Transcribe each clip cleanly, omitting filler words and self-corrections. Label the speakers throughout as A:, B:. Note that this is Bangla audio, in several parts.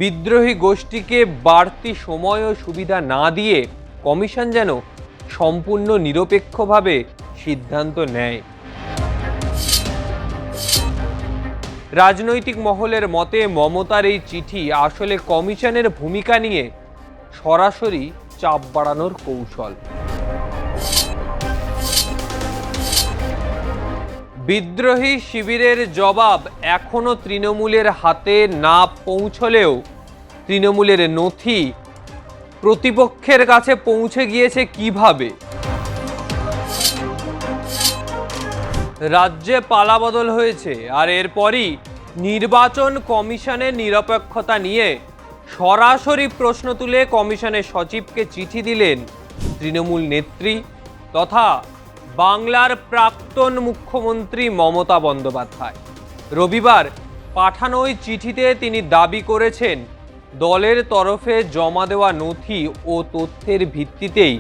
A: বিদ্রোহী গোষ্ঠীকে বাড়তি সময় ও সুবিধা না দিয়ে কমিশন যেন সম্পূর্ণ নিরপেক্ষভাবে সিদ্ধান্ত নেয়। রাজনৈতিক মহলের মতে মমতার এই চিঠি আসলে কমিশনের ভূমিকা নিয়ে সরাসরি চাপ বাড়ানোর কৌশল। বিদ্রোহী শিবিরের জবাব এখনো তৃণমূলের হাতে না পৌঁছলেও তৃণমূলের নথি প্রতিপক্ষের কাছে পৌঁছে গিয়েছে কিভাবে? রাজ্যে পালাবদল হয়েছে, আর এরপরই নির্বাচন কমিশনের নিরপেক্ষতা নিয়ে সরাসরি প্রশ্ন তুলে কমিশনের সচিবকে চিঠি দিলেন তৃণমূল নেত্রী তথা বাংলার প্রাক্তন মুখ্যমন্ত্রী মমতা বন্দ্যোপাধ্যায়। রবিবার পাঠানো ওই চিঠিতে তিনি দাবি করেছেন দলের তরফে জমা দেওয়া নথি ও তথ্যের ভিত্তিতেই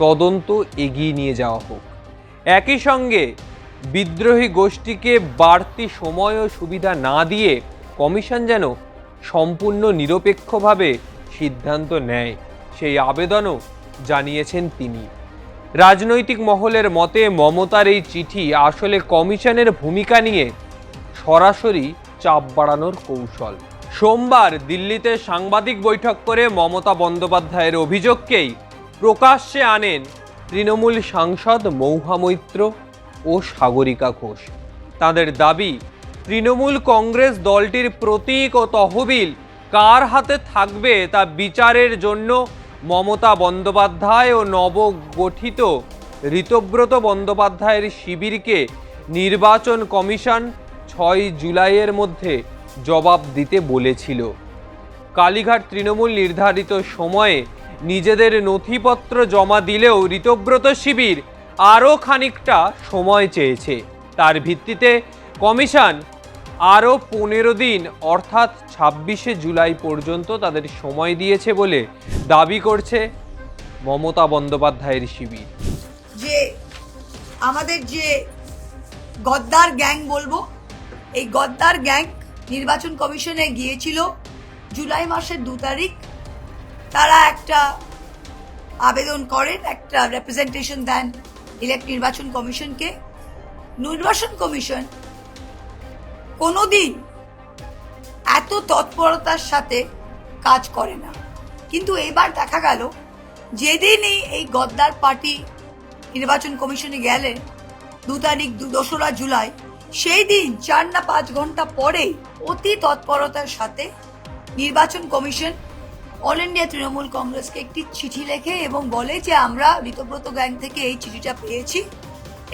A: তদন্ত এগিয়ে নিয়ে যাওয়া হোক। একই সঙ্গে বিদ্রোহী গোষ্ঠীকে বাড়তি সময় ও সুবিধা না দিয়ে কমিশন যেন সম্পূর্ণ নিরপেক্ষভাবে সিদ্ধান্ত নেয় সেই আবেদনও জানিয়েছেন তিনি। রাজনৈতিক মহলের মতে মমতার এই চিঠি আসলে কমিশনের ভূমিকা নিয়ে সরাসরি চাপ বাড়ানোর কৌশল। সোমবার দিল্লিতে সাংবাদিক বৈঠক করে মমতা বন্দ্যোপাধ্যায়ের অভিযোগকেই প্রকাশ্যে আনেন তৃণমূল সাংসদ মহুয়া মৈত্র ও সাগরিকা ঘোষ। তাদের দাবি তৃণমূল কংগ্রেস দলটির প্রতীক ও তহবিল কার হাতে থাকবে তা বিচারের জন্য মমতা বন্দ্যোপাধ্যায় ও নবগঠিত ঋতব্রত বন্দ্যোপাধ্যায়ের শিবিরকে নির্বাচন কমিশন 6 জুলাইয়ের মধ্যে জবাব দিতে বলেছিল। কালীঘাট তৃণমূল নির্ধারিত সময়ে নিজেদের নথিপত্র জমা দিলেও ঋতব্রত শিবির আরও খানিকটা সময় চেয়েছে। তার ভিত্তিতে কমিশন আরও 15 দিন অর্থাৎ 26শে জুলাই পর্যন্ত তাদের সময় দিয়েছে বলে দাবি করছে মমতা বন্দ্যোপাধ্যায়ের শিবির।
B: যে আমাদের যে গদ্দার গ্যাং বলবো, এই গদ্দার গ্যাং নির্বাচন কমিশনে গিয়েছিল জুলাই মাসের 2 তারিখ। তারা একটা আবেদন করেন, একটা রিপ্রেজেন্টেশন দেন নির্বাচন কমিশনকে। নির্বাচন কমিশন কোনোদিন এত তৎপরতার সাথে কাজ করে না, কিন্তু এবার দেখা গেল যেদিনই এই গদ্দার পার্টি নির্বাচন কমিশনে গেলেন 2 তারিখ 2রা জুলাই, সেই দিন 4 না 5 ঘন্টা পরেই অতি তৎপরতার সাথে নির্বাচন কমিশন অল ইন্ডিয়া তৃণমূল কংগ্রেসকে একটি চিঠি লেখে এবং বলে যে আমরা ঋতব্রত গ্যাং থেকে এই চিঠিটা পেয়েছি,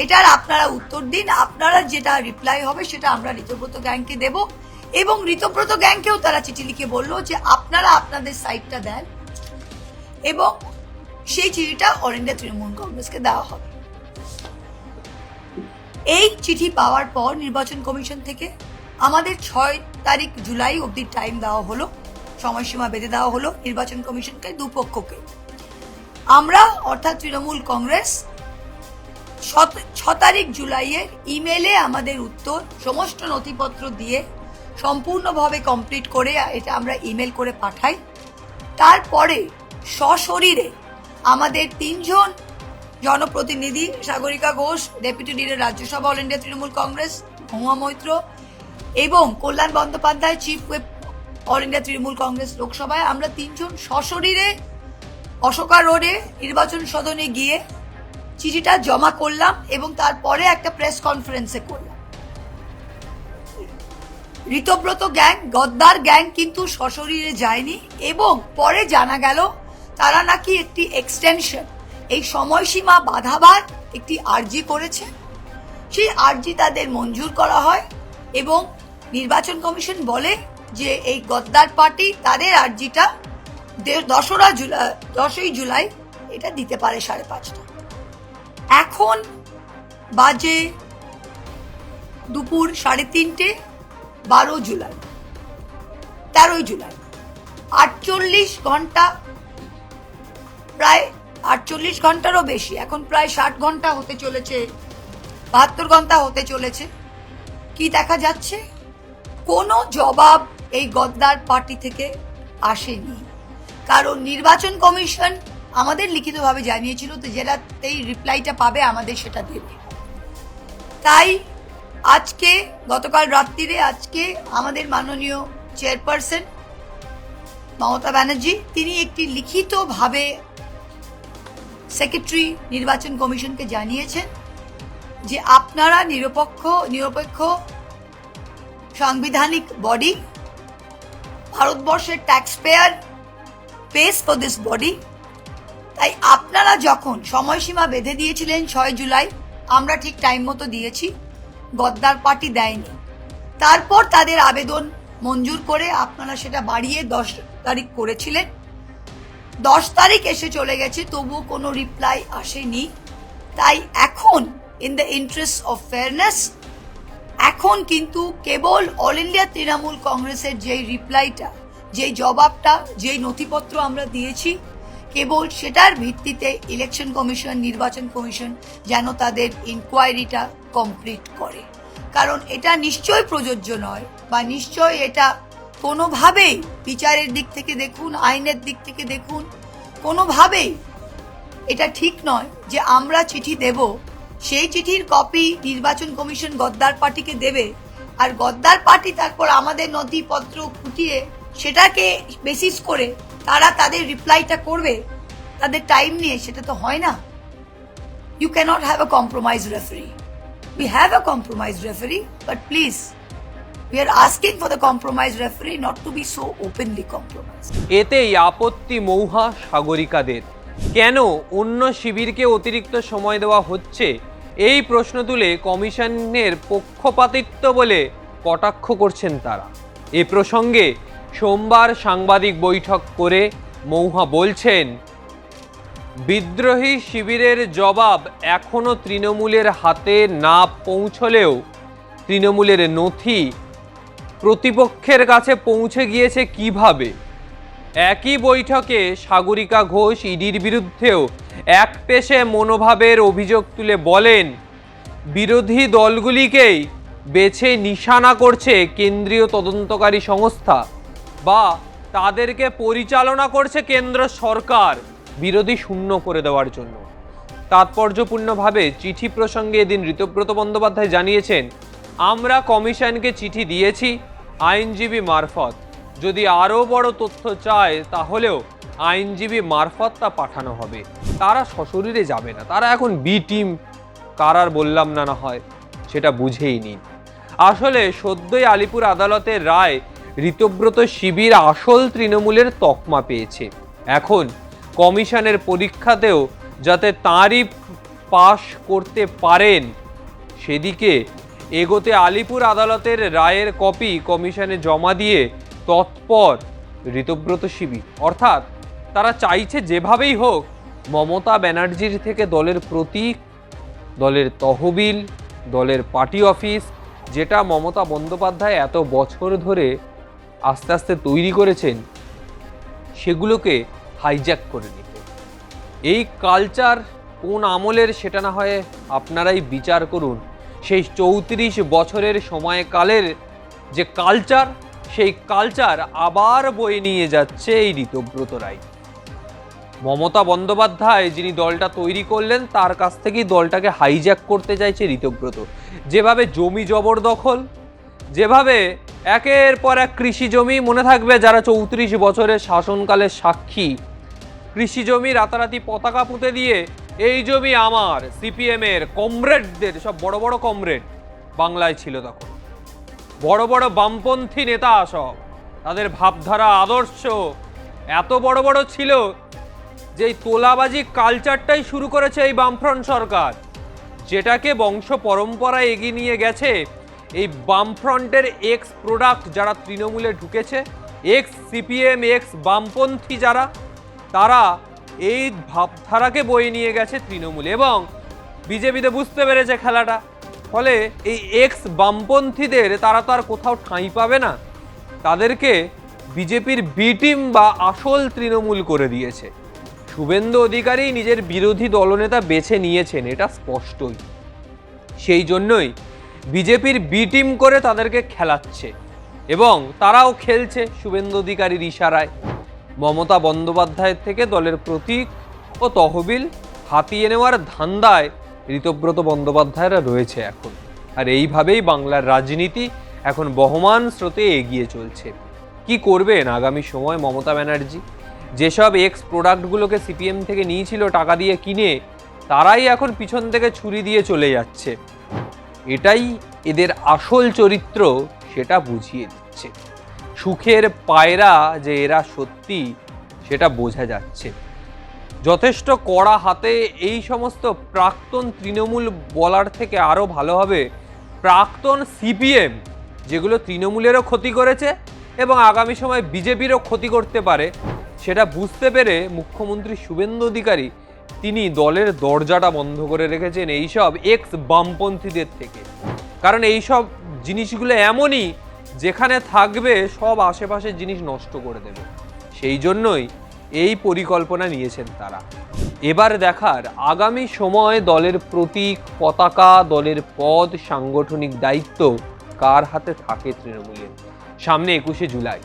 B: এটার আপনারা উত্তর দিন, আপনারা যেটা রিপ্লাই হবে সেটা আমরা ঋতব্রত গ্যাংকে দেব। এবং ঋতব্রত গ্যাংকেও তারা চিঠি লিখে বললো যে আপনারা আপনাদের সাইটটা দেন এবং সেই চিঠিটা অল ইন্ডিয়া তৃণমূল কংগ্রেসকে দেওয়া হবে। এই চিঠি পাওয়ার পর নির্বাচন কমিশন থেকে আমাদের 6 তারিখ জুলাই অবধি টাইম দেওয়া হলো, সময়সীমা বেঁধে দেওয়া হলো নির্বাচন কমিশনকে, দুপক্ষকে। আমরা অর্থাৎ তৃণমূল কংগ্রেস 6 তারিখ জুলাইয়ের ইমেলে আমাদের উত্তর সমস্ত নথিপত্র দিয়ে সম্পূর্ণভাবে কমপ্লিট করে এটা আমরা ইমেল করে পাঠাই। তারপরে সশরীরে আমাদের 3 জন জনপ্রতিনিধি, Sagarika Ghosh deputy leader Rajya Sabha all India Trinamool Congress, Mahua Moitra এবং Kalyan Bandyopadhyay chief whip all India Trinamool Congress লোকসভায়, আমরা 3 জন সশরীরে অশোকা রোডে নির্বাচন সদনে গিয়ে চিঠিটা জমা করলাম এবং তারপরে একটা প্রেস কনফারেন্সে করলাম। ঋতব্রত গ্যাং, গদ্দার গ্যাং কিন্তু সশরীরে যায়নি এবং পরে জানা গেল তারা নাকি একটি এক্সটেনশন, এই সময়সীমা বাধাবার একটি আর্জি করেছে। সেই আর্জি তাদের মঞ্জুর করা হয় এবং নির্বাচন কমিশন বলে যে এই গদ্দার পার্টি তাদের আর্জিটা 10ই জুলাই এটা দিতে পারে 5:30। এখন বাজে দুপুর 3:30, 13ই জুলাই 48 ঘন্টা, প্রায় 48 ঘন্টারও বেশি, এখন প্রায় 60 ঘন্টা হতে চলেছে, 72 ঘন্টা হতে চলেছে। কি দেখা যাচ্ছে? কোনো জবাব এই গদ্দার পার্টি থেকে আসেনি, কারণ নির্বাচন কমিশন আমাদের লিখিতভাবে জানিয়েছিল তো যেটাতেই রিপ্লাইটা পাবে আমাদের সেটা দেবে। তাই আজকে গতকাল রাত্রিরে আজকে আমাদের মাননীয় চেয়ারপারসন মমতা ব্যানার্জি তিনি একটি লিখিতভাবে সেক্রেটারি নির্বাচন কমিশনকে জানিয়েছেন যে আপনারা নিরপেক্ষ সাংবিধানিক বডি, ভারতবর্ষের tax payer pace for this body. তাই আপনারা যখন সময়সীমা বেঁধে দিয়েছিলেন 6 জুলাই, আমরা ঠিক টাইম মতো দিয়েছি, গদ্দার পার্টি দেয়নি। তারপর তাদের আবেদন মঞ্জুর করে আপনারা সেটা বাড়িয়ে 10 তারিখ করেছিলেন। 10 তারিখ এসে চলে গেছে, তবুও কোনো রিপ্লাই আসেনি। তাই এখন in the interest of fairness এখন কিন্তু কেবল অল ইন্ডিয়া তৃণমূল কংগ্রেসের যেই রিপ্লাইটা, যেই জবাবটা, যেই নথিপত্র আমরা দিয়েছি, কেবল সেটার ভিত্তিতে ইলেকশন কমিশন, নির্বাচন কমিশন যেন তাদের ইনকোয়ারিটা কমপ্লিট করে। কারণ এটা নিশ্চয়ই প্রযোজ্য নয়, বা নিশ্চয়ই এটা কোনোভাবেই বিচারের দিক থেকে দেখুন, আইনের দিক থেকে দেখুন, কোনোভাবেই এটা ঠিক নয় যে আমরা চিঠি দেব, সেই চিঠির কপি নির্বাচন কমিশন গদ্দার পার্টিকে দেবে, আর গদ্দার পার্টি তারপর আমাদের নথিপত্র খুঁটিয়ে সেটাকে বেসিস করে তারা তাদের রিপ্লাইটা করবে তাদের টাইম নিয়ে। সেটা তো হয় না। You can't have a compromise referee. We have a compromise referee, but please, we are asking for the compromise referee not to be so openly compromised.
A: এতেই আপত্তি মৌহা সাগরিকাদের। কেন অন্য শিবিরকে অতিরিক্ত সময় দেওয়া হচ্ছে এই প্রশ্ন তুলে কমিশনের পক্ষপাতিত্ব বলে কটাক্ষ করছেন তারা। এ প্রসঙ্গে সোমবার সাংবাদিক বৈঠক করে মৌহা বলছেন, বিদ্রোহী শিবিরের জবাব এখনো তৃণমূলের হাতে না পৌঁছলেও তৃণমূলের নথি প্রতিপক্ষের কাছে পৌঁছে গিয়েছে কিভাবে। একই বৈঠকে সাগরিকা ঘোষ ইডির বিরুদ্ধেও একপেশে মনোভাবের অভিযোগ তুলে বলেন, বিরোধী দলগুলিকেই বেছে নিশানা করছে কেন্দ্রীয় তদন্তকারী সংস্থা, বা তাদেরকে পরিচালনা করছে কেন্দ্র সরকার বিরোধী শূন্য করে দেওয়ার জন্য। তাৎপর্যপূর্ণভাবে চিঠি প্রসঙ্গে এদিন ঋতব্রত বন্দ্যোপাধ্যায় জানিয়েছেন, আমরা কমিশনকে চিঠি দিয়েছি আইনজীবী মারফত, যদি আরও বড় তথ্য চায় তাহলেও আইনজীবী মারফত তা পাঠানো হবে। তারা সশরীরে যাবে না, তারা এখন বি টিম, কারার বললাম না হয় সেটা বুঝেই নিন। আসলে সদ্যই আলিপুর আদালতের রায় ঋতব্রত শিবির আসল তৃণমূলের তকমা পেয়েছে। এখন কমিশনের পরীক্ষাতেও যাতে তাঁরই পাশ করতে পারেন সেদিকে এগোতে আলিপুর আদালতের রায়ের কপি কমিশনে জমা দিয়ে তৎপর ঋতব্রত শিবির। অর্থাৎ তারা চাইছে যেভাবেই হোক মমতা ব্যানার্জির থেকে দলের প্রতীক, দলের তহবিল, দলের পার্টি অফিস, যেটা মমতা বন্দ্যোপাধ্যায় এত বছর ধরে আস্তে আস্তে তৈরি করেছেন, সেগুলোকে হাইজ্যাক করে নিতে। এই কালচার কোন আমলের সেটা না হয় আপনারাই বিচার করুন। সেই 34 বছরের সময়কালের যে কালচার, সেই কালচার আবার বয়ে নিয়ে যাচ্ছে এই ঋতব্রত রায়। মমতা বন্দ্যোপাধ্যায় যিনি দলটা তৈরি করলেন, তার কাছ থেকেই দলটাকে হাইজ্যাক করতে চাইছে ঋতব্রত। যেভাবে জমি জবরদখল, যেভাবে একের পর এক কৃষি জমি, মনে থাকবে যারা 34 বছরের শাসনকালের সাক্ষী, কৃষি জমি রাতারাতি পতাকা পুঁতে দিয়ে এই জমি আমার, সিপিএমের কমরেডদের, সব বড় বড় কমরেড বাংলায় ছিল তখন, বড় বড় বামপন্থী নেতা, সব তাদের ভাবধারা আদর্শ এত বড় বড় ছিল যে এই তোলাবাজি কালচারটাই শুরু করেছে এই বামফ্রন্ট সরকার, যেটাকে বংশ পরম্পরায় এগিয়ে নিয়ে গেছে এই বামফ্রন্টের এক্স প্রোডাক্ট যারা তৃণমূলে ঢুকেছে, এক্স সিপিএম, এক্স বামপন্থী যারা, তারা এই ভাবধারাকে বয়ে নিয়ে গেছে তৃণমূলে। এবং বিজেপিতে বুঝতে পেরেছে খেলাটা, ফলে এই এক্স বামপন্থীদের তারা তো আর কোথাও ঠাঁই পাবে না, তাদেরকে বিজেপির বি টিম বা আসল তৃণমূল করে দিয়েছে। শুভেন্দু অধিকারী নিজের বিরোধী দলনেতা বেছে নিয়েছেন, এটা স্পষ্টই। সেই জন্যই বিজেপির বি টিম করে তাদেরকে খেলাচ্ছে। এবং তারাও খেলছে শুভেন্দু অধিকারীর ইশারায়। মমতা বন্দ্যোপাধ্যায়ের থেকে দলের প্রতীক ও তহবিল হাতিয়ে নেওয়ার ধান্দায় ঋতব্রত বন্দ্যোপাধ্যায়রা রয়েছে এখন। আর এইভাবেই বাংলার রাজনীতি এখন বহমান স্রোতে এগিয়ে চলছে। কি করবেন আগামী সময় মমতা ব্যানার্জি? যেসব এক্স প্রোডাক্টগুলোকে সিপিএম থেকে নিয়েছিল টাকা দিয়ে কিনে, তারাই এখন পিছন থেকে ছুরি দিয়ে চলে যাচ্ছে। এটাই এদের আসল চরিত্র, সেটা বুঝিয়ে দিচ্ছে। সুখের পায়রা যে এরা সত্যি, সেটা বোঝা যাচ্ছে। যথেষ্ট কড়া হাতে এই সমস্ত প্রাক্তন তৃণমূল বলার থেকে আরও ভালো হবে প্রাক্তন সিপিএম, যেগুলো তৃণমূলেরও ক্ষতি করেছে এবং আগামী সময় বিজেপিরও ক্ষতি করতে পারে, সেটা বুঝতে পেরে মুখ্যমন্ত্রী শুভেন্দু অধিকারী তিনি দলের দরজাটা বন্ধ করে রেখেছেন এইসব এক্স বামপন্থীদের থেকে। কারণ এইসব জিনিসগুলো এমনই যেখানে থাকবে সব আশেপাশের জিনিস নষ্ট করে দেবে। সেই জন্যই এই পরিকল্পনা নিয়েছেন তারা। এবার দেখার আগামী সময় দলের প্রতীক, পতাকা, দলের পদ, সাংগঠনিক দায়িত্ব কার হাতে থাকে তৃণমূলের। সামনে 21শে জুলাই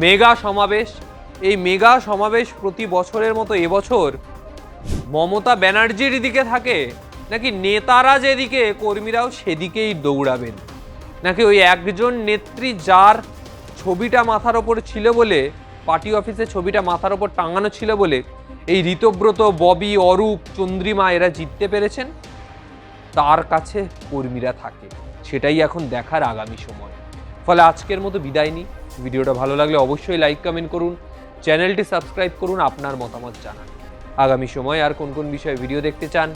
A: মেগা সমাবেশ। এই মেগা সমাবেশ প্রতি বছরের মতো এবছর মমতা ব্যানার্জির দিকে থাকে, নাকি নেতারা যেদিকে কর্মীরাও সেদিকেই দৌড়াবেন, নাকি ওই একজন নেত্রী যার ছবিটা মাথার ওপর ছিল বলে, পার্টি অফিসে ছবিটা মাথার ওপর টাঙানো ছিল বলে এই ঋতব্রত, ববি, অরূপ, চন্দ্রিমা এরা জিততে পেরেছেন, তার কাছে কর্মীরা থাকে। সেটাই এখন দেখার আগামী সময়। ফলে আজকের মতো বিদায় নিই। ভিডিওটা ভালো লাগলে অবশ্যই লাইক, কমেন্ট করুন, চ্যানেলটি সাবস্ক্রাইব করুন, আপনার মতামত জানান। আগামী সময় আর কোন কোন বিষয়ে ভিডিও দেখতে চান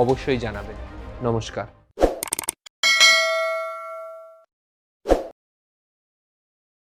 A: অবশ্যই জানাবেন। নমস্কার।